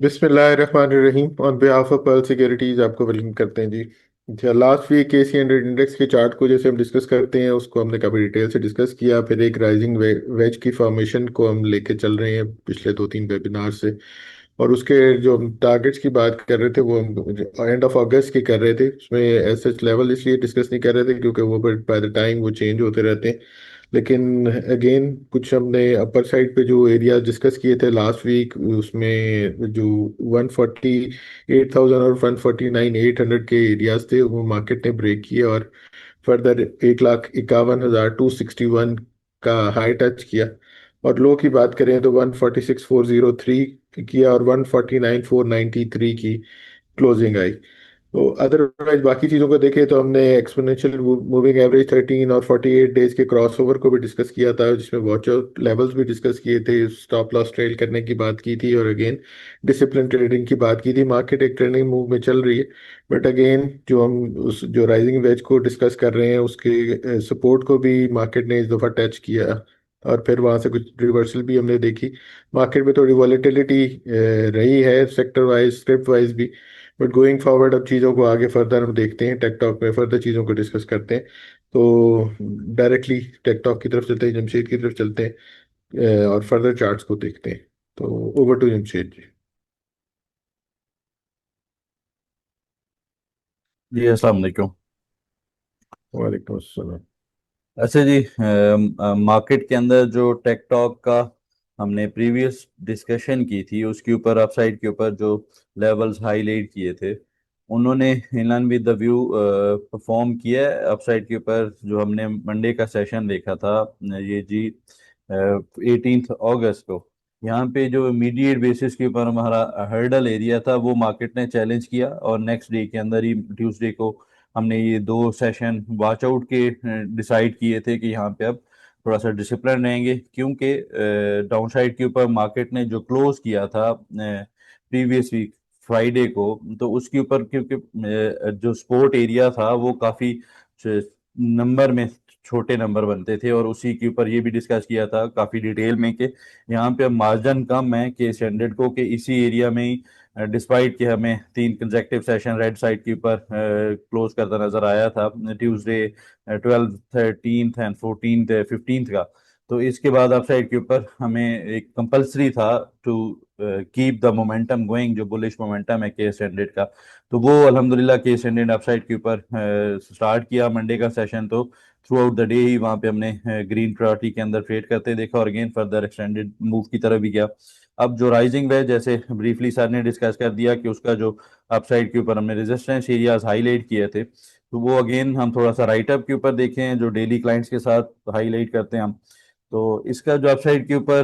बिस्मिल्लाहिर्रहमानिर्रहीम on behalf of pearl securities आपको welcome करते हैं जी। लास्ट वीक KC100 इंडेक्स के चार्ट को जैसे हम डिस्कस करते हैं उसको हमने काफ़ी डिटेल से डिस्कस किया। फिर एक राइजिंग वेज की फॉर्मेशन को हम लेके चल रहे हैं पिछले 2-3 वेबिनार से। और उसके जो हम टारगेट्स की बात कर रहे थे वो हम एंड ऑफ अगस्त की कर रहे थे। उसमें एज सच लेवल इसलिए डिस्कस नहीं कर रहे थे क्योंकि वो बाय द टाइम वो चेंज होते रहते हैं। लेकिन अगेन कुछ हमने अपर साइड पे जो एरिया डिस्कस किए थे लास्ट वीक उसमें जो 148,000 और 149,800 के एरियाज थे वो मार्केट ने ब्रेक किए और फर्दर 1,51,261 का हाई टच किया। और लो की बात करें तो 146,403 किया और 149,493 की क्लोजिंग आई। तो अदरवाइज बाकी चीज़ों को देखें तो हमने एक्सपोनेंशियल मूविंग एवरेज 13 और 48 डेज के क्रॉसओवर को भी डिस्कस किया था, जिसमें वॉच आउट लेवल्स भी डिस्कस किए थे, स्टॉप लॉस ट्रेल करने की बात की थी और अगेन डिसिप्लिन ट्रेडिंग की बात की थी। मार्केट एक ट्रेंडिंग मूव में चल रही है, बट अगेन जो हम उस जो राइजिंग वेज को डिस्कस कर रहे हैं उसके सपोर्ट को भी मार्केट ने इस दफ़ा टच किया और फिर वहां से कुछ रिवर्सल भी हमने देखी। मार्केट में थोड़ी वॉलेटिलिटी रही है सेक्टर वाइज स्क्रिप्ट वाइज भी। बट गोइंग फॉरवर्ड अब चीज़ों को आगे फर्दर हम देखते हैं, टेक टॉक में फर्दर चीज़ों को डिस्कस करते हैं। तो डायरेक्टली टेक टॉक की तरफ चलते हैं, जमशेद की तरफ चलते हैं और फर्दर चार्ट्स को देखते हैं। तो ओवर टू जमशेद जी। जी अस्सलाम वालेकुम। वालेकुम अस्सलाम। अच्छा जी, मार्केट के अंदर जो टेक टॉक का हमने प्रीवियस डिस्कशन की थी उसके ऊपर अपसाइड के ऊपर जो लेवल्स हाईलाइट किए थे उन्होंने inline with the view perform किया है। अपसाइड के ऊपर जो हमने मंडे का सेशन देखा था, ये जी 18 अगस्त को, यहाँ पे जो इमीडिएट बेसिस के ऊपर हमारा हर्डल एरिया था वो मार्केट ने चैलेंज किया और नेक्स्ट डे के अंदर ही ट्यूसडे को हमने ये दो सेशन वॉच आउट के डिसाइड किए थे कि यहाँ पे अब थोड़ा सा डिसिप्लिन रहेंगे, क्योंकि डाउन साइड के ऊपर मार्केट ने जो क्लोज किया था प्रीवियस वीक फ्राइडे को, तो उसके ऊपर क्योंकि जो स्पोर्ट एरिया था वो काफ़ी नंबर में छोटे नंबर बनते थे और उसी के ऊपर ये भी डिस्कस किया था काफ़ी डिटेल में कि यहाँ पे मार्जिन कम है के स्टैंडर्ड को, कि इसी एरिया में ही डिस्पाइट कि हमें तीन कंजेक्टिव सेशन रेड साइड के ऊपर क्लोज करता नजर आया था ट्यूसडे 12, 13 एंड 14 15 का। तो इसके बाद अप साइड के ऊपर हमें एक कंपलसरी था to keep the momentum going, जो बुलिश मोमेंटम है के स्टैंडर्ड का। तो वो अल्हम्दुलिल्लाह के स्टैंडर्ड अप साइड के ऊपर स्टार्ट किया मंडे का सेशन। तो थ्रू आउट द डे ही वहाँ पे हमने ग्रीन प्रायोरिटी के अंदर ट्रेड करते देखा और अगेन फर्दर एक्सटेंडेड मूव की तरफ भी गया। अब जो राइजिंग वेज, जैसे ब्रीफली सर ने डिस्कस कर दिया कि उसका जो अपसाइड के ऊपर हमने रेजिस्टेंस एरियाज हाईलाइट किए थे, तो वो अगेन हम थोड़ा सा राइट अप के ऊपर देखें जो डेली क्लाइंट्स के साथ हाईलाइट करते हैं हम। तो इसका जो अपसाइड के ऊपर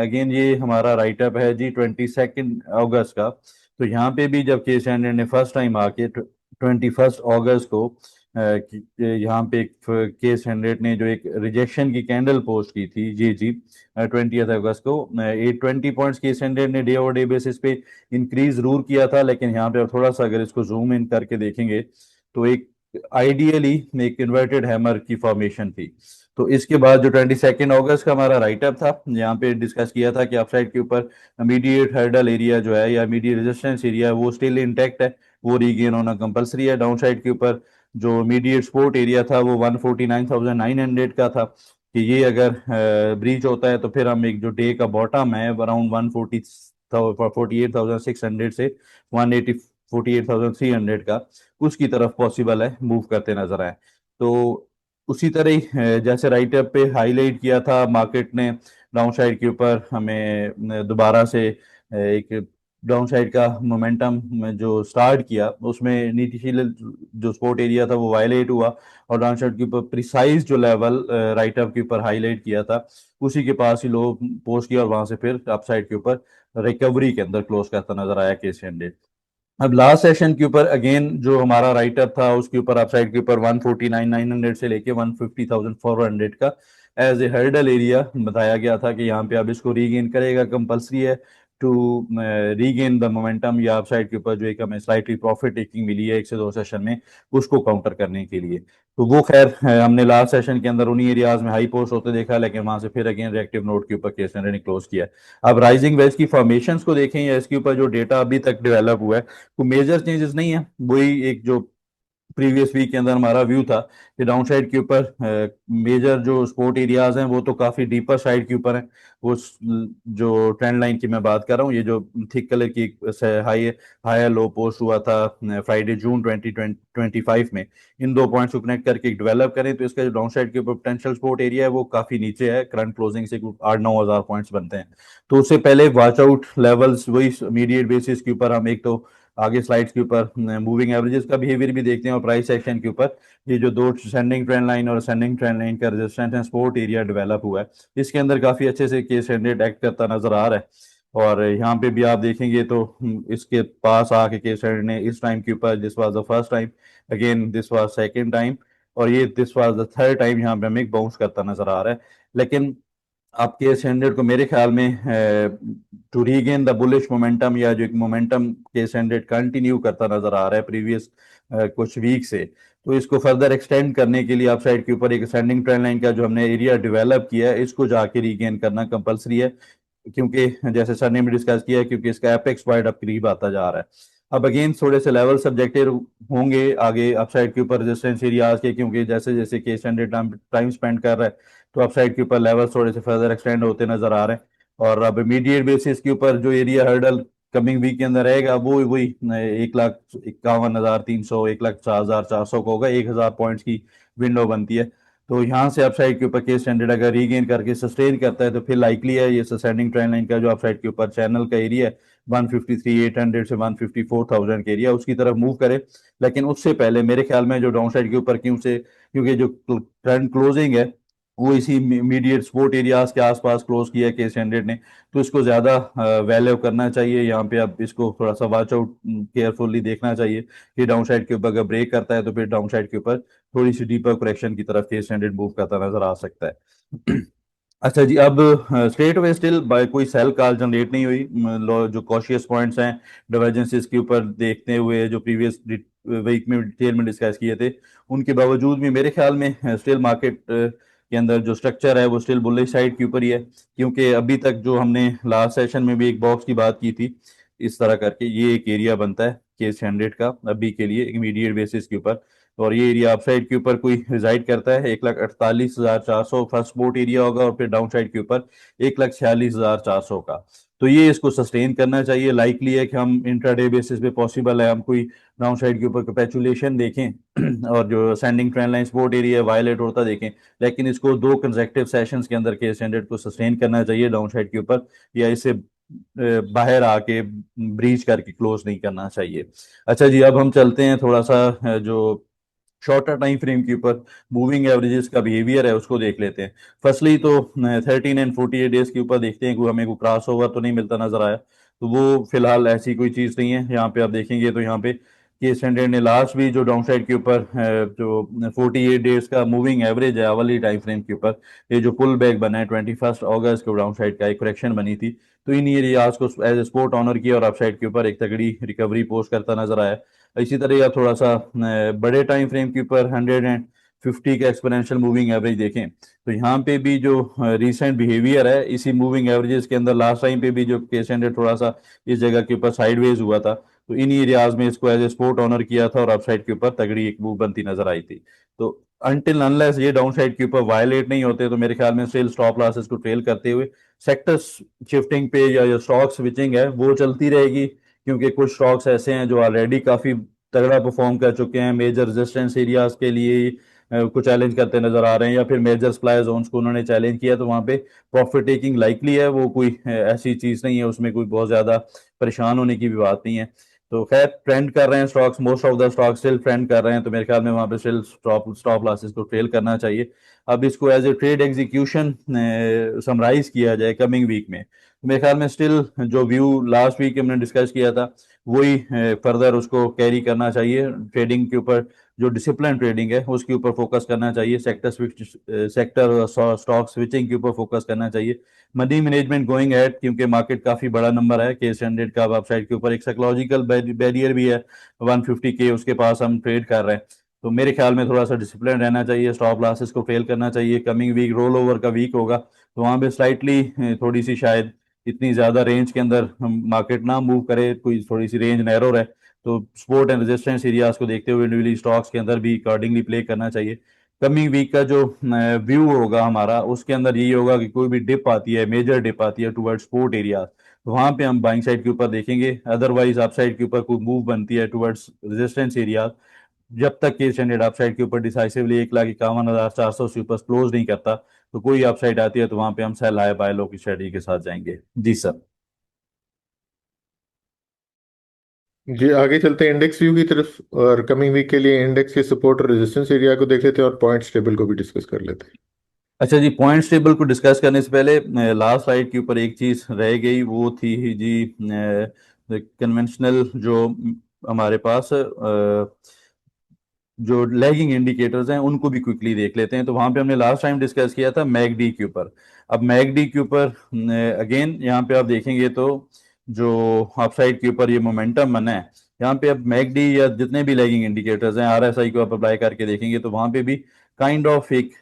अगेन ये हमारा राइट अप है जी 22 अगस्त का। तो यहाँ पे भी जब के स्टैंडर्ड ने फर्स्ट टाइम आके 21 अगस्त को यहाँ पे केस हंड्रेड ने जो एक रिजेक्शन की कैंडल पोस्ट की थी जी जी 20 अगस्त को, 820 पॉइंट्स केस हंड्रेड ने डे ओवर डे बेसिस पे इंक्रीज जरूर किया था, लेकिन यहाँ पे थोड़ा सा अगर इसको जूम इन करके देखेंगे तो एक आइडियली एक इन्वर्टेड हैमर की फॉर्मेशन थी। तो इसके बाद जो 22 अगस्त का हमारा राइट अप था, यहाँ पे डिस्कस किया था कि अपसाइड के ऊपर इमीडिएट हर्डल एरिया जो है या इमीडिएट रेजिस्टेंस एरिया है वो स्टिल इंटैक्ट है, वो रीगेन होना कंपलसरी है। डाउन साइड के ऊपर जो इमीडिएट सपोर्ट एरिया था वो 149,900 का था, कि ये अगर ब्रीच होता है तो फिर हम एक जो डे का बॉटम है अराउंड 148,600 से 148,300 का, उसकी तरफ पॉसिबल है मूव करते नजर आए। तो उसी तरह ही जैसे राइट अप पे हाईलाइट किया था मार्केट ने, डाउन साइड के ऊपर हमें दोबारा से एक डाउन साइड का मोमेंटम जो स्टार्ट किया उसमें नीतिशील जो सपोर्ट एरिया था वो वायलेट हुआ और डाउन साइड के ऊपर प्रिसाइज जो लेवल राइट अप के ऊपर हाईलाइट किया था उसी के पास ही लो पोस्ट किया और वहां से फिर अप साइड के ऊपर रिकवरी के अंदर क्लोज करता नजर आया केस हंड्रेड। अब लास्ट सेशन के ऊपर अगेन जो हमारा राइट अप था उसके ऊपर अपसाइड के ऊपर 149,900 से लेके 150,400 का एज ए हर्डल एरिया बताया गया था कि यहाँ पे अब इसको रीगेन करेगा कंपलसरी है टू रीगेन द मोमेंटम, या अपसाइड के ऊपर जो एक हमें स्लाइटली प्रॉफिट टेकिंग मिली है 1 से 2 सेशन में, उसको काउंटर करने के लिए। तो वो खैर हमने लास्ट सेशन के अंदर उन्हीं एरियाज में हाई पोस्ट होते देखा, लेकिन वहां से फिर अगेन रिएक्टिव नोट के ऊपर केस ने क्लोज किया। अब राइजिंग वेज की फॉर्मेशंस को देखें या इसके ऊपर जो डेटा अभी तक डेवलप हुआ है, तो मेजर चेंजेस नहीं है, वही एक जो प्रीवियस वीक के अंदर हमारा व्यू था कि डाउन साइड के ऊपर मेजर जो स्पोर्ट एरियाज हैं वो तो काफी डीपर साइड के ऊपर हैं। वो जो ट्रेंड लाइन की मैं बात कर रहा हूँ, ये जो थिक कलर की हाई हायर लो पोस्ट हुआ था फ्राइडे जून 2025 में, इन 2 पॉइंट्स को कनेक्ट करके डेवलप करें तो इसका जो डाउन साइड के ऊपर पोटेंशियल सपोर्ट एरिया है वो काफी नीचे है, करंट क्लोजिंग से 8-9 हज़ार पॉइंट्स बनते हैं। तो उससे पहले वॉच आउट लेवल्स वही इमीडिएट बेसिस के ऊपर हम एक तो आगे स्लाइड्स के ऊपर मूविंग एवरेजेस का बिहेवियर भी देखते हैं, और प्राइस एक्शन के ऊपर ये जो दो सेंडिंग ट्रेंड लाइन और सेंडिंग ट्रेंड लाइन का resistance and support area develop हुआ है, इसके अंदर काफी अच्छे से केस हंड्रेड एक्ट करता नजर आ रहा है। और यहाँ पे भी आप देखेंगे तो इसके पास आके केस हंड्रेड ने इस टाइम के ऊपर, this was the first time, again this was second time, और ये this was the third time यहाँ पे हमें बाउंस करता नजर आ रहा है। लेकिन आपके स्टैंडर्ड को मेरे ख्याल में to regain the bullish momentum, या जो एक मोमेंटम के स्टैंडर्ड कंटिन्यू करता नजर आ रहा है प्रीवियस कुछ वीक से, तो इसको फर्दर एक्सटेंड करने के लिए अपसाइड के ऊपर एक स्टैंडिंग ट्रेंड लाइन का जो हमने एरिया डेवलप किया है इसको जाके रीगेन करना कंपलसरी है, क्योंकि जैसे सर ने भी डिस्कस किया है, क्योंकि इसका एपेक्स पॉइंट अब करीब आता जा रहा है। अब अगेन थोड़े से लेवल सब्जेक्टिव होंगे आगे अपसाइड के ऊपर रेजिस्टेंस एरियाज के, क्योंकि जैसे जैसे के स्टैंडर्ड टाइम स्पेंड कर रहा है तो अपसाइड के ऊपर लेवल थोड़े से फर्दर एक्सटेंड होते नजर आ रहे हैं। और अब इमीडिएट बेसिस के ऊपर जो एरिया हर्डल कमिंग वीक के अंदर रहेगा वो वही 1,51,300, 1,50,400 का होगा, 1,000 पॉइंट्स की विंडो बनती है। तो यहाँ से अपसाइड के ऊपर केस स्टैंडर्ड अगर रीगेन करके सस्टेन करता है तो फिर लाइकली है ये सस्टेनिंग ट्रेंड लाइन का जो अपसाइड के ऊपर चैनल का एरिया है 153,800 से 154,000 के एरिया उसकी तरफ मूव करे। लेकिन उससे पहले मेरे ख्याल में जो डाउन साइड के ऊपर क्योंकि जो ट्रेंड क्लोजिंग है वो इसी इमीडिएट सपोर्ट एरियाज के आसपास क्लोज किया केस हंड्रेड ने, तो इसको ज्यादा वैल्यू करना चाहिए यहाँ पे। अब इसको थोड़ा सा वॉच आउट केयरफुली देखना चाहिए कि डाउन साइड के ऊपर अगर ब्रेक करता है तो फिर डाउन साइड के ऊपर थोड़ी सी डीपर करेक्शन की तरफ केस हंड्रेड मूव करता नजर आ सकता है। अच्छा जी, अब स्ट्रेट अवे स्टिल बाय कोई सेल कॉल जनरेट नहीं हुई। जो कॉशियस पॉइंट्स हैं डाइवर्जेंसेस के ऊपर देखते हुए जो प्रीवियस वीक में डिटेल में डिस्कस किए थे, उनके बावजूद भी मेरे ख्याल में स्टिल मार्केट के अंदर जो स्ट्रक्चर है वो स्टिल बुलिश साइड के ऊपर ही है, क्योंकि अभी तक जो हमने लास्ट सेशन में भी एक बॉक्स की बात की थी, इस तरह करके ये एक एरिया बनता है केस हंड्रेड का अभी के लिए इमीडिएट बेसिस के ऊपर, और ये एरिया अपसाइड के ऊपर कोई रिजाइड करता है 1,48,400 फर्स्ट सपोर्ट एरिया होगा, और फिर डाउन साइड के ऊपर 1,46,400 का। तो ये इसको सस्टेन करना चाहिए, लाइकली है कि हम इंट्राडे बेसिस पे पॉसिबल है हम कोई डाउन साइड के ऊपर कैपेचुलेशन देखें और जो sending trend line support area violate होता देखें, लेकिन इसको 2 कंसेक्टिव सेशंस के अंदर के स्टैंडर्ड को सस्टेन करना चाहिए डाउन साइड के ऊपर, या इसे बाहर आके ब्रीच करके क्लोज नहीं करना चाहिए। अच्छा जी, अब हम चलते हैं थोड़ा सा जो शॉर्टर टाइम फ्रेम के ऊपर मूविंग एवरेजेस का बिहेवियर है उसको देख लेते हैं। फर्स्टली तो 13 एंड 48 डेज के ऊपर देखते हैं कोई हमें कोई क्रॉस ओवर तो नहीं मिलता नजर आया, तो वो फिलहाल ऐसी कोई चीज नहीं है। यहाँ पे आप देखेंगे तो यहाँ पे के स्टैंडर्ड ने लास्ट भी जो डाउन साइड के ऊपर जो 48 डेज का मूविंग एवरेज है वाली टाइम फ्रेम के ऊपर, ये जो पुल बैक बना है 21 अगस्त को डाउन साइड का एक करेक्शन बनी थी, तो इन एरियाज को एज ए सपोर्ट ऑनर किया और अपसाइड के ऊपर एक तगड़ी रिकवरी पोस्ट करता नजर आया। इसी तरह आप थोड़ा सा बड़े टाइम फ्रेम के ऊपर 150 का एक्सपोनेंशियल मूविंग एवरेज देखें, तो यहाँ पे भी जो रीसेंट बिहेवियर है इसी मूविंग एवरेजेस के अंदर लास्ट टाइम पे भी जो केस हंड्रेड थोड़ा सा इस जगह के ऊपर साइडवेज हुआ था, तो इन एरियाज में इसको एज ए सपोर्ट ऑनर किया था और अपसाइड के ऊपर तगड़ी एक मूव बनती नजर आई थी। तो अनटिल अनलेस ये डाउन साइड के ऊपर वायलेट नहीं होते तो मेरे ख्याल में स्टिल स्टॉप लॉसेस को ट्रेल करते हुए सेक्टर शिफ्टिंग पे या जो स्टॉक स्विचिंग है वो चलती रहेगी, क्योंकि कुछ स्टॉक्स ऐसे हैं जो ऑलरेडी काफी तगड़ा परफॉर्म कर चुके हैं, मेजर रेजिस्टेंस एरियाज के लिए को चैलेंज करते नजर आ रहे हैं, या फिर मेजर सप्लाई जोन्स को उन्होंने चैलेंज किया, तो वहां पे प्रॉफिट टेकिंग लाइकली है, वो कोई ऐसी चीज नहीं है, उसमें कोई बहुत ज्यादा परेशान होने की भी बात नहीं है। तो खैर ट्रेंड कर रहे हैं stocks, most of the stock still trend कर रहे हैं, तो मेरे ख्याल में वहां पे स्टिल स्टॉप लॉसेस को ट्रेल करना चाहिए। अब इसको as a trade execution summarize किया जाए कमिंग वीक में, तो मेरे ख्याल में स्टिल जो व्यू लास्ट वीक हमने डिस्कस किया था वही फर्दर उसको कैरी करना चाहिए। ट्रेडिंग के ऊपर जो डिसिप्लिन ट्रेडिंग है उसके ऊपर फोकस करना चाहिए, सेक्टर स्टॉक स्विचिंग के ऊपर फोकस करना चाहिए। मनी मैनेजमेंट गोइंग एट, क्योंकि मार्केट काफी बड़ा नंबर है, केस 100 का अपसाइड के ऊपर एक साइकोलॉजिकल बैरियर भी है 150 के, उसके पास हम ट्रेड कर रहे हैं। तो मेरे ख्याल में थोड़ा सा डिसिप्लिन रहना चाहिए, स्टॉप लॉसेस को फेल करना चाहिए। कमिंग वीक रोल ओवर का वीक होगा, तो वहां पे स्लाइटली थोड़ी सी शायद इतनी ज्यादा रेंज के अंदर हम मार्केट ना मूव करे, कोई थोड़ी सी रेंज नैरो रहे, तो सपोर्ट एंड रेजिस्टेंस एरियाज को देखते हुए इंडिविजुअली स्टॉक्स के अंदर भी अकॉर्डिंगली प्ले करना चाहिए। कमिंग वीक का जो व्यू होगा हमारा, उसके अंदर यही होगा कि कोई भी डिप आती है, मेजर डिप आती है टुवर्ड सपोर्ट एरिया, तो वहां पे हम बाइंग साइड के ऊपर देखेंगे। अदरवाइज अप साइड के ऊपर कोई मूव बनती है टुवर्ड्स रेजिस्टेंस एरिया, जब तक केस स्टैंडर्ड अपसाइड के ऊपर डिसाइसिवली 1,51,400 से ऊपर क्लोज नहीं करता, तो कोई अपसाइड आती है तो वहां पे हम सेल हाई बाय लो की स्ट्रेटजी के साथ जाएंगे। जी सर। जी आगे चलते हैं इंडेक्स व्यू की तरफ, और कमिंग वीक के लिए इंडेक्स के सपोर्ट और रेजिस्टेंस एरिया को देख लेते हैं, और पॉइंट्स टेबल को भी डिस्कस कर लेते हैं। अच्छा जी, पॉइंट्स टेबल को डिस्कस करने से पहले लास्ट स्लाइड के ऊपर एक चीज रह गई, वो थी जी कन्वेंशनल जो हमारे पास जो लैगिंग इंडिकेटर्स हैं उनको भी क्विकली देख लेते हैं। तो वहां पे हमने लास्ट टाइम डिस्कस किया था मैकडी के ऊपर। अब मैकडी के ऊपर अगेन यहाँ पे आप देखेंगे तो जो अपसाइड के ऊपर ये मोमेंटम बना है, यहाँ पे अब मैकडी या जितने भी लैगिंग इंडिकेटर्स हैं, आरएसआई को आप अप्लाई करके देखेंगे तो वहां पे भी काइंड ऑफ एक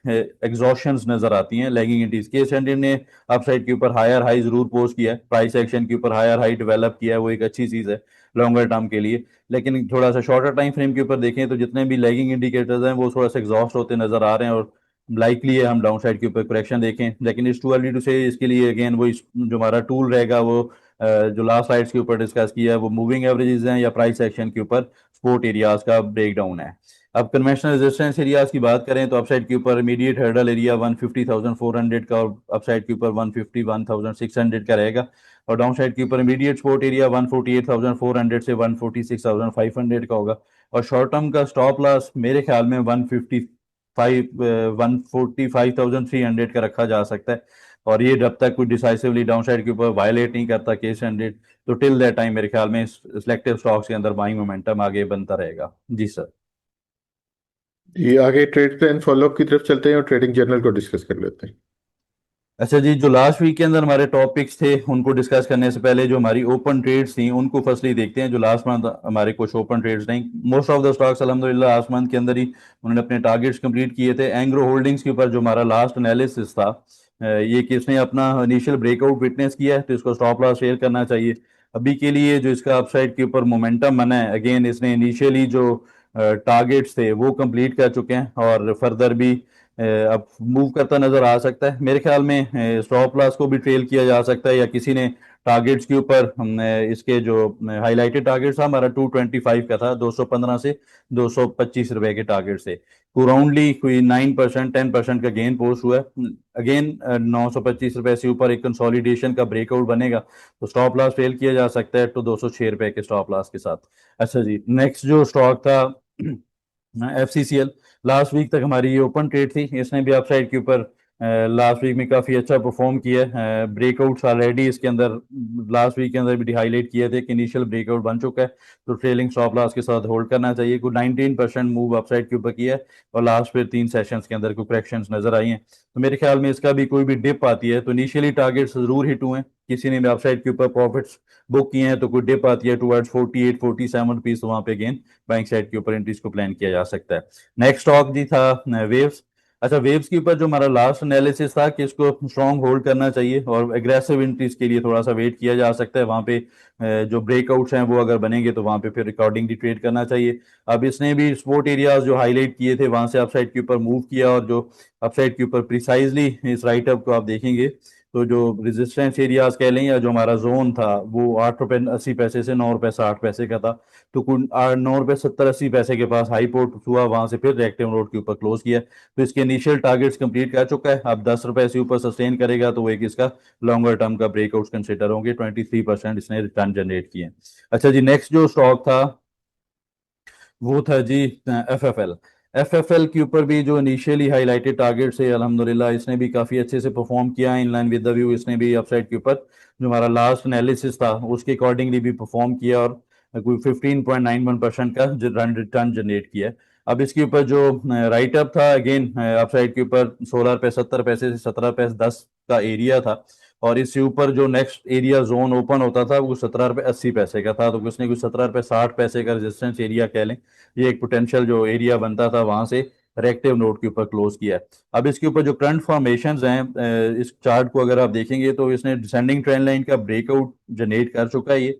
एग्जॉशंस नजर आती हैं लैगिंग इंडिस के। सेंटर ने अपसाइड के ऊपर हायर हाई जरूर पोस्ट किया है, प्राइस एक्शन के ऊपर हायर हाई डेवलप किया है, वो एक अच्छी चीज है लॉन्गर टर्म के लिए। लेकिन थोड़ा सा शॉर्टर टाइम फ्रेम के ऊपर देखें तो जितने भी लैगिंग इंडिकेटर्स हैं वो थोड़ा सा एग्जॉस्ट होते नजर आ रहे हैं, और लाइकली है हम डाउन साइड के ऊपर करेक्शन देखें। लेकिन इट्स टू अर्ली टू से, इसके लिए अगेन वो जो हमारा टूल रहेगा वो जो लास्ट स्लाइड्स के ऊपर डिस्कस किया है, वो मूविंग एवरेजेस हैं या प्राइस एक्शन के ऊपर सपोर्ट एरियाज का ब्रेकडाउन है। अब कन्वेंशनल रेजिस्टेंस एरियाज की बात करें तो अपसाइड के ऊपर इमीडिएट हर्डल एरिया 150,400 का, और अपसाइड के ऊपर 151,600 का रहेगा। और डाउन साइड के ऊपर इमीडिएट सपोर्ट एरिया 148,400 से 146,500 का होगा। और शॉर्ट टर्म का स्टॉप लॉस मेरे ख्याल में 145,300 का रखा जा सकता है। और ये जब तक कोई डिसाइसिवली डाउन साइड के ऊपर वायलेट नहीं करता केस 100, तो टिल दैट टाइम मेरे ख्याल में सिलेक्टिव स्टॉक्स के अंदर बाइंग मोमेंटम आगे बनता रहेगा। जी सर। जी आगे ट्रेड प्लान फॉलोअप की तरफ चलते हैं और ट्रेडिंग जर्नल को डिस्कस कर लेते हैं। अच्छा जी, जो लास्ट वीक के अंदर हमारे टॉपिक्स थे उनको डिस्कस करने से पहले जो हमारी ओपन ट्रेड्स थी उनको फर्स्टली देखते हैं। जो लास्ट मंथ हमारे कुछ ओपन ट्रेड्स नहीं, मोस्ट ऑफ द स्टॉक्स अल्हम्दुलिल्लाह लास्ट मंथ के अंदर ही उन्होंने अपने टारगेट्स कंप्लीट किए थे। एंग्रो होल्डिंग्स के ऊपर जो हमारा लास्ट एनालिसिस था, ये किसने अपना इनिशियल ब्रेकआउट विटनेस किया है तो इसको स्टॉप लॉस शेयर करना चाहिए। अभी के लिए जो इसका अपसाइड के ऊपर मोमेंटम बना है, अगेन इसने इनिशियली जो टारगेट्स थे वो कंप्लीट कर चुके हैं और फर्दर भी अब मूव करता नजर आ सकता है। मेरे ख्याल में स्टॉप लॉस को भी ट्रेल किया जा सकता है, या किसी ने टारगेट्स के ऊपर हमने इसके जो हाईलाइटेड टारगेट था हमारा 225 का था, 215 से 225 रुपए के टारगेट से राउंडली कोई 9% 10% का गेन पोस्ट हुआ है। अगेन 925 रुपए से ऊपर एक कंसोलिडेशन का ब्रेकआउट बनेगा तो स्टॉप लॉस फेल किया जा सकता है, तो 206 रुपए के स्टॉप लॉस के साथ। अच्छा जी, नेक्स्ट जो स्टॉक था एफसीसीएल, लास्ट वीक तक हमारी ये ओपन ट्रेड थी, इसने भी अपसाइड के ऊपर लास्ट वीक में काफी अच्छा परफॉर्म किया है। ब्रेकआउट्स ऑलरेडी इसके अंदर लास्ट वीक के अंदर भी हाईलाइट किए थे कि इनिशियल ब्रेकआउट बन चुका है, तो ट्रेलिंग स्टॉप लॉस के साथ होल्ड करना चाहिए। कुछ 19% मूव अपसाइड के ऊपर किया है, और लास्ट फिर 3 सेशंस के अंदर कुछ करेक्शंस नजर आई हैं। तो मेरे ख्याल में इसका भी कोई भी डिप आती है तो इनिशियली टारगेट जरूर हिट हुए हैं, किसी ने भी अपसाइड के ऊपर प्रॉफिट्स बुक किए हैं, तो कोई डिप आती है टुवर्ड्स 48-47 रुपीज, तो वहां पे अगेन बैंक साइड के ऊपर एंट्रीज को प्लान किया जा सकता है। नेक्स्ट स्टॉक जी था वेव्स। अच्छा, वेव्स के ऊपर जो हमारा लास्ट एनालिसिस था कि इसको स्ट्रॉन्ग होल्ड करना चाहिए और एग्रेसिव एंट्रीज के लिए थोड़ा सा वेट किया जा सकता है। वहां पे जो ब्रेकआउट्स हैं वो अगर बनेंगे तो वहां पे फिर अकॉर्डिंगली ट्रेड करना चाहिए। अब इसने भी स्पोर्ट एरियाज जो हाईलाइट किए थे वहां से अपसाइड के ऊपर मूव किया, और जो अपसाइड के ऊपर प्रिसाइजली इस राइटअप को आप देखेंगे तो जो रेजिस्टेंस एरियाज कह लें या जो हमारा जोन था वो 8 रुपये 80 पैसे से 9 रुपये 60 पैसे का था। तो कुल 9 रुपये 70-80 पैसे के पास हाई पोर्ट हुआ, वहां से फिर रिएक्टिव रोड के ऊपर क्लोज किया। तो इसके इनिशियल टारगेट्स कंप्लीट कर चुका है। अब 10 रुपए से ऊपर सस्टेन करेगा तो वो एक इसका लॉन्गर टर्म का ब्रेकआउट कंसिडर होंगे। 23% इसने रिटर्न जनरेट किए। अच्छा जी, नेक्स्ट जो स्टॉक था वो था जी एफएफएल। एफएफएल के ऊपर भी जो इनिशियली हाईलाइटेड टारगेट से अल्हम्दुलिल्लाह इसने भी काफी अच्छे से परफॉर्म किया in line with the view. इसने भी अपसाइड के ऊपर जो हमारा लास्ट एनालिसिस था उसके अकॉर्डिंगली भी परफॉर्म किया, और कोई 15.91% का रिटर्न जनरेट किया है। अब इसके ऊपर जो राइट अप था, अगेन अपसाइड के ऊपर 16 रुपये 70 पैसे से 17 रुपये 10 का एरिया था, और इससे ऊपर जो नेक्स्ट एरिया जोन ओपन होता था वो 17 रुपये 80 पैसे का था, तो उसने कुछ 17 रुपये 60 पैसे का रेजिस्टेंस एरिया कह लें, ये एक पोटेंशियल जो एरिया बनता था वहां से रेक्टिव नोट के ऊपर क्लोज किया है। अब इसके ऊपर जो करंट फॉर्मेशंस हैं, इस चार्ट को अगर आप देखेंगे तो इसने डिसेंडिंग ट्रेंड लाइन का ब्रेकआउट जनरेट कर चुका है ये,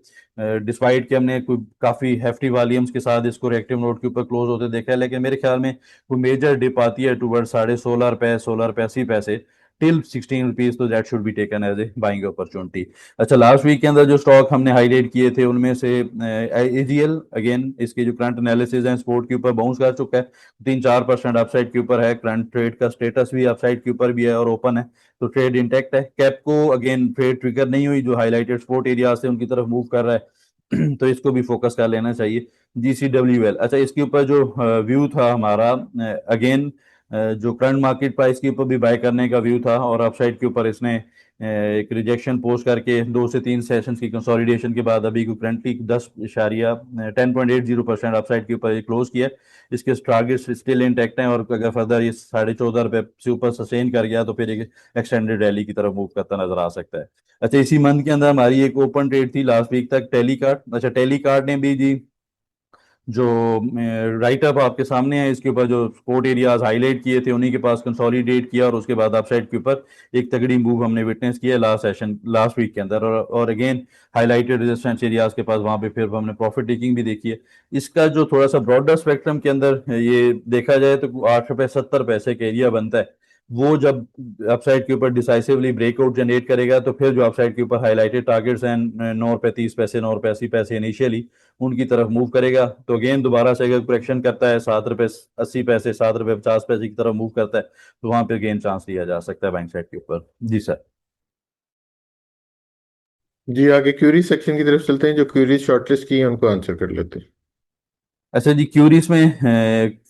डिस्पाइट कि हमने कोई काफी हेफ्टी वॉल्यूम्स के साथ इसको रिएक्टिव नोट के ऊपर क्लोज होते देखा है, लेकिन मेरे ख्याल में कोई मेजर डिप आती है टुवर्ड 16.5 रुपए 16 रुपये 80 पैसे टिल 16 रुपीज, तो that should be taken as a buying opportunity. अच्छा, लास्ट वीक के अंदर जो स्टॉक हमने हाईलाइट किए थे उनमें से एजीएल, अगेन इसके जो करंट एनालिसिस है स्पोर्ट के ऊपर बाउंस कर चुका है, 3-4% अपसाइड के ऊपर है, करंट ट्रेड का स्टेटस भी अपसाइड के ऊपर भी है और ओपन है, तो ट्रेड इंटैक्ट है। कैपको अगेन ट्रेड ट्रिगर नहीं हुई, जो हाईलाइटेड स्पोर्ट एरिया से उनकी तरफ मूव कर रहा है तो इसको भी फोकस कर लेना चाहिए। GCWL, अच्छा इसके ऊपर जो व्यू था हमारा, अगेन जो करंट मार्केट प्राइस के ऊपर भी बाय करने का व्यू था, और अपसाइड के ऊपर इसने एक रिजेक्शन पोस्ट करके 2 से 3 सेशंस की कंसोलिडेशन के बाद अभी करंटली 10.80% अपसाइड के ऊपर ये क्लोज किया। इसके टारगेट्स स्टिल इंटैक्ट हैं, और अगर फर्दर ये 14.5 रुपये से ऊपर सस्टेन कर गया तो फिर एक एक्सटेंडेड रैली की तरफ मूव करता नजर आ सकता है। अच्छा, इसी मंथ के अंदर हमारी एक ओपन ट्रेड थी लास्ट वीक तक, टेलीकार्ड। अच्छा, टेलीकार्ड ने भी जी जो राइट अप आपके सामने है, इसके ऊपर जो स्पोर्ट एरियाज हाईलाइट किए थे उन्हीं के पास कंसोलिडेट किया, और उसके बाद अपसाइड के ऊपर एक तगड़ी मूव हमने विटनेस किया लास्ट वीक के अंदर, और अगेन हाईलाइटेड रेजिस्टेंस एरियाज के पास वहां पे फिर हमने प्रॉफिट टेकिंग भी देखी है। इसका जो थोड़ा सा ब्रॉडर स्पेक्ट्रम के अंदर ये देखा जाए तो 8 रुपये 70 पैसे का एरिया बनता है, वो जब अपसाइड के ऊपर डिसाइसिवली ब्रेकआउट जनरेट करेगा तो फिर जो अपसाइड के ऊपर हाईलाइटेड टारगेट्स हैं 9 रुपये 30 पैसे 9 रुपये 80 पैसे इनिशियली, उनकी तरफ मूव करेगा। तो अगेन दोबारा से अगर करेक्शन करता है 7 रुपये 80 पैसे 7 रुपये 50 पैसे की तरफ मूव करता है, तो वहां पे गेन चांस लिया जा सकता है बैंक साइड के ऊपर। जी सर। जी, आगे क्यूरी सेक्शन की तरफ चलते हैं। जो क्यूरीज शॉर्टलिस्ट की हैं उनको आंसर कर लेते हैं। अच्छा जी, क्यूरीज में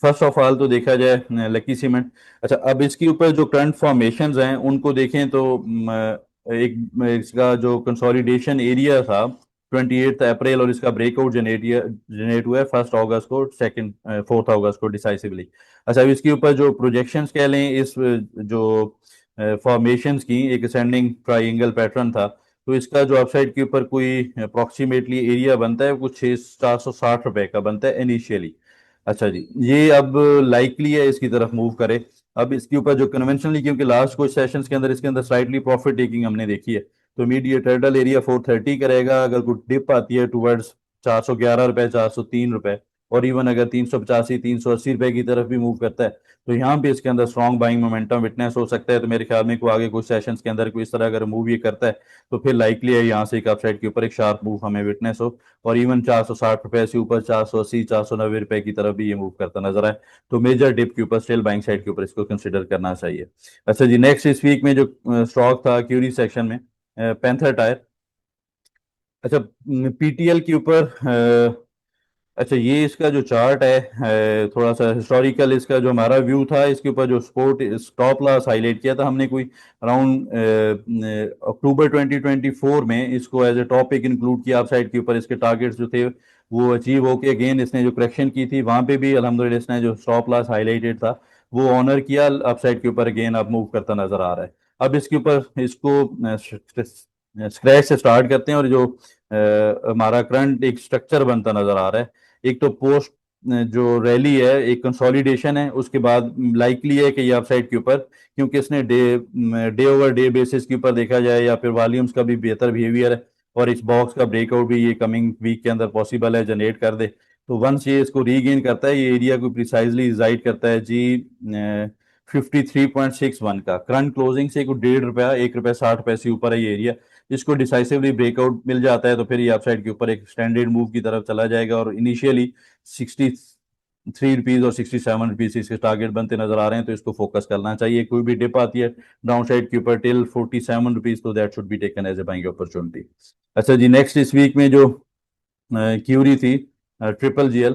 फर्स्ट ऑफ ऑल तो देखा जाए लकी सीमेंट। अच्छा, अब इसके ऊपर जो करंट फॉर्मेशंस हैं उनको देखें तो इसका जो कंसोलिडेशन एरिया था 28 अप्रैल, और इसका ब्रेकआउट जनरेट हुआ है 1 अगस्त को, 4 अगस्त को डिसाइसिवली। अच्छा, अब इसके ऊपर जो प्रोजेक्शंस कह लें इस जो फॉर्मेशंस की, एक असेंडिंग ट्राइंगल पैटर्न था, तो इसका जो अपसाइड के ऊपर कोई अप्रोक्सीमेटली एरिया बनता है कुछ 460 रुपए का बनता है इनिशियली। अच्छा जी, ये अब लाइकली है इसकी तरफ मूव करे। अब इसके ऊपर जो कन्वेंशनली, क्योंकि लास्ट कुछ सेशंस के अंदर इसके अंदर स्लाइटली प्रॉफिट टेकिंग हमने देखी है, तो इमीडिएट हर्डल एरिया 430 करेगा, अगर कुछ डिप आती है टुवर्ड्स 411 रुपए 403 रुपए, और इवन अगर 385 380 रुपए की तरफ भी मूव करता है, तो यहाँ पे इसके अंदर स्ट्रॉन्ग बाइंग मोमेंटम विटनेस हो सकता है। तो मेरे ख्याल में कोई आगे कुछ सेशंस के अंदर कोई इस तरह अगर मूव ये करता है, तो फिर लाइकली है यहाँ से एक अपसाइड के ऊपर एक शार्प मूव हमें विटनेस हो, और इवन 460 रुपए से ऊपर 480 490 रुपए की तरफ भी ये मूव करता नजर आए, तो मेजर डिप के ऊपर स्टिल बाइंग साइड के ऊपर इसको कंसिडर करना चाहिए। अच्छा जी, नेक्स्ट इस वीक में जो स्टॉक था क्यूरी सेक्शन में, पैंथर टायर। अच्छा, PTL के ऊपर अच्छा ये इसका जो चार्ट है, थोड़ा सा हिस्टोरिकल इसका जो हमारा व्यू था, इसके ऊपर जो स्पोर्ट स्टॉप लॉस हाईलाइट किया था हमने कोई अराउंड अक्टूबर 2024 में, इसको एज ए टॉपिक इंक्लूड किया अपसाइड के ऊपर, इसके टारगेट्स जो थे वो अचीव होके अगेन इसने जो करेक्शन की थी वहां पे भी अल्हम्दुलिल्लाह इसने जो स्टॉप लॉस हाईलाइटेड था वो ऑनर किया, अपसाइड के ऊपर अगेन अब मूव करता नजर आ रहा है। अब इसके ऊपर इसको स्क्रैच से स्टार्ट करते हैं, और जो हमारा करंट एक स्ट्रक्चर बनता नजर आ रहा है, एक तो पोस्ट जो रैली है एक कंसोलिडेशन है, उसके बाद लाइकली है कि ये अपसाइड के ऊपर, क्योंकि इसने डे ओवर डे बेसिस के ऊपर देखा जाए या फिर वॉल्यूम्स का भी बेहतर बिहेवियर है, और इस बॉक्स का ब्रेकआउट भी ये कमिंग वीक के अंदर पॉसिबल है जनरेट कर दे, तो वंस ये इसको रीगेन करता है, ये एरिया को प्रिसाइजली रिजाइड करता है जी 53.61 का, करंट क्लोजिंग से कुछ 1.5 रुपया 1 रुपया 60 पैसे ऊपर है ये एरिया। इसको डिसाइसिवली ब्रेकआउट मिल जाता है तो फिर ये अपसाइड के ऊपर एक स्टैंडर्ड मूव की तरफ चला जाएगा, और इनिशियली 63 रुपीज और 67 रुपीज इसके टारगेट बनते नजर आ रहे हैं, तो इसको फोकस करना चाहिए। कोई भी डिप आती है डाउन साइड के ऊपर टिल 47 रुपीज, तो that should be taken as a buying opportunity. अच्छा जी, नेक्स्ट इस वीक में जो क्यूरी थी ट्रिपल GL।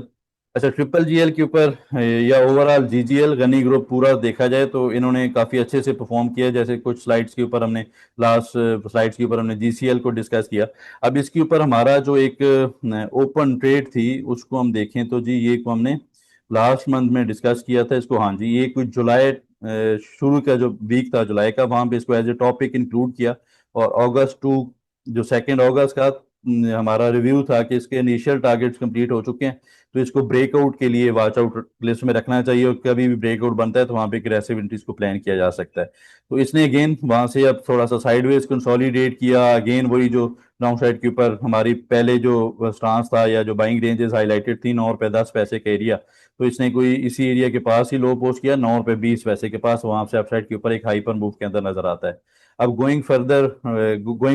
अच्छा, ट्रिपल GL के ऊपर या ओवरऑल GGL गनी ग्रुप पूरा देखा जाए तो इन्होंने काफ़ी अच्छे से परफॉर्म किया, जैसे कुछ स्लाइड्स के ऊपर हमने लास्ट स्लाइड्स के ऊपर हमने GCL को डिस्कस किया। अब इसके ऊपर हमारा जो एक ओपन ट्रेड थी उसको हम देखें तो जी ये को हमने लास्ट मंथ में डिस्कस किया था इसको। हाँ जी, ये कुछ जुलाई शुरू का जो वीक था जुलाई का, वहां पे इसको एज ए टॉपिक इंक्लूड किया। और अगस्त टू जो 2 अगस्त का हमारा रिव्यू था कि इसके इनिशियल टारगेट्स कंप्लीट हो चुके हैं, तो इसको ब्रेकआउट के लिए वॉच आउट लिस्ट में रखना चाहिए, और कभी भी ब्रेकआउट बनता है तो वहां पे एग्रेसिव एंट्रीज को प्लान किया जा सकता है। तो इसने अगेन वहां से अब थोड़ा सा साइडवेज कंसोलिडेट किया, अगेन वही जो डाउन साइड के ऊपर हमारी पहले जो स्टांस था या जो बाइंग रेंजेस हाईलाइटेड थी 9 रुपये 10 पैसे का एरिया, तो इसने कोई इसी एरिया के पास ही लो पोस्ट किया 9 रुपये 20 पैसे के पास, वहां से अपसाइड के ऊपर एक हाइपर मूव के अंदर नजर आता है। अब गोइंग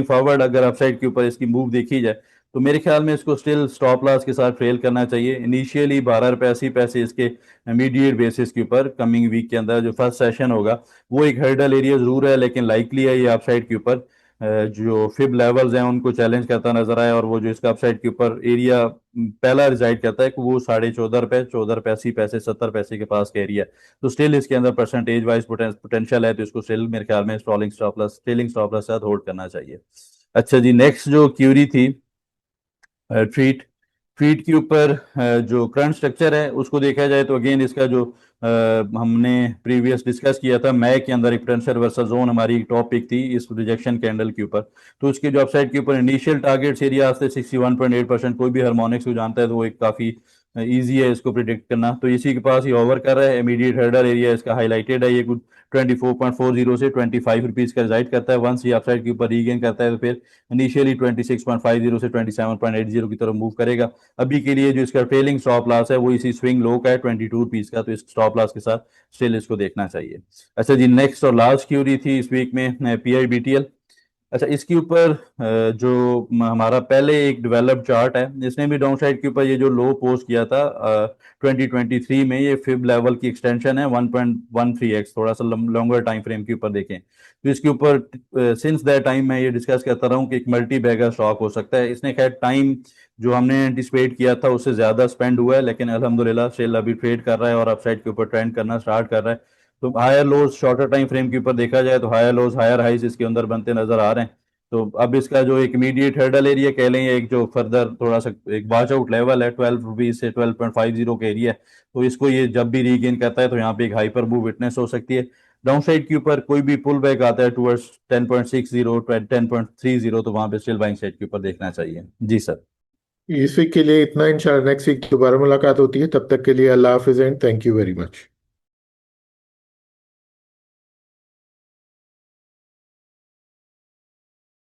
फॉरवर्ड अगर अपसाइड के ऊपर इसकी मूव देखी जाए, तो मेरे ख्याल में इसको स्टिल स्टॉप लॉस के साथ ट्रेल करना चाहिए। इनिशियली 12 रुपये 80 पैसे इसके इमीडिएट बेसिस के ऊपर कमिंग वीक के अंदर जो फर्स्ट सेशन होगा वो एक हर्डल एरिया जरूर है, लेकिन लाइकली है ये अपसाइड के ऊपर जो फिब लेवल्स हैं उनको चैलेंज करता नजर आया, और वो जो इसका अपसाइड के ऊपर एरिया पहला रिजाइड करता है कि वो 14.5 रुपये 14 रुपये 80 पैसे 70 पैसे के पास का एरिया। तो स्टिल इसके अंदर परसेंटेज वाइज पोटेंशियल है, तो इसको स्टिल मेरे ख्याल में स्टेलिंग स्टॉप लॉस साथ होल्ड करना चाहिए। अच्छा जी, नेक्स्ट जो क्यूरी थी ट्रीट ट्रीट के ऊपर जो करंट स्ट्रक्चर है उसको देखा जाए तो अगेन इसका जो हमने प्रीवियस डिस्कस किया था मई के अंदर एक पोटेंशियल रिवर्सल जोन हमारी टॉप पिक थी इस रिजेक्शन कैंडल के ऊपर। तो उसके जो अपसाइड के ऊपर इनिशियल टारगेट्स एरिया से 61.8%, कोई भी हार्मोनिक्स को जानता है तो वो एक काफी इजी है इसको प्रिडिक्ट करना। तो इसी के पास ही ओवर कर रहा है, इमीडिएट हर्डल एरिया इसका हाईलाइटेड है, ये कुछ 24.40 से 25 रुपीज का रिजाइड करता है। वंस ये अपसाइड के ऊपर रीगेन करता है तो फिर इनिशियली 26.50 से 27.80 की तरफ मूव करेगा। अभी के लिए जो इसका ट्रेलिंग स्टॉप लॉस है वो इसी स्विंग लो का है 22 रुपीज का, तो इस स्टॉप लॉस के साथ स्टिल इसको देखना चाहिए। अच्छा जी, नेक्स्ट और लास्ट क्यूरी थी इस वीक में PIBTL। अच्छा, इसके ऊपर जो हमारा पहले एक डेवलप्ड चार्ट है इसने भी डाउन साइड के ऊपर ये जो लो पोस्ट किया था 2023 में, ये फिब लेवल की एक्सटेंशन है 1.13x, थोड़ा सा लॉन्गर टाइम फ्रेम के ऊपर देखें तो इसके ऊपर सिंस दैट टाइम मैं ये डिस्कस करता रहा हूँ कि एक मल्टी बैगर स्टॉक हो सकता है। इसने खैर टाइम जो हमने एंटिसिपेट किया था उससे ज्यादा स्पेंड हुआ है, लेकिन अल्हम्दुलिल्लाह सेल अभी ट्रेड कर रहा है और अपसाइड के ऊपर ट्रेंड करना स्टार्ट कर रहा है। तो higher lows shorter time frame के ऊपर देखा जाए तो हायर लोज हायर हाइज इसके अंदर बनते नजर आ रहे हैं। तो अब इसका जो एक इमीडिएट हर्डल एरिया कह लें, एक जो फर्दर थोड़ा सा एक वॉच आउट लेवल है 12 रुपीज से 12.50 का एरिया है, तो इसको ये जब भी रीगेन करता है तो यहाँ पे एक हाइपर मूव विटनेस हो सकती है। डाउन साइड के ऊपर कोई भी पुल बैक आता है टुवर्ड्स 10.60 10.30, तो वहां पे स्टिल बाइंग साइड के ऊपर देखना चाहिए। जी सर। इस वीक के लिए इतना। इंशाल्लाह नेक्स्ट वीक दोबारा मुलाकात होती है, तब तक के लिए अल्लाह हाफिज and thank you very much.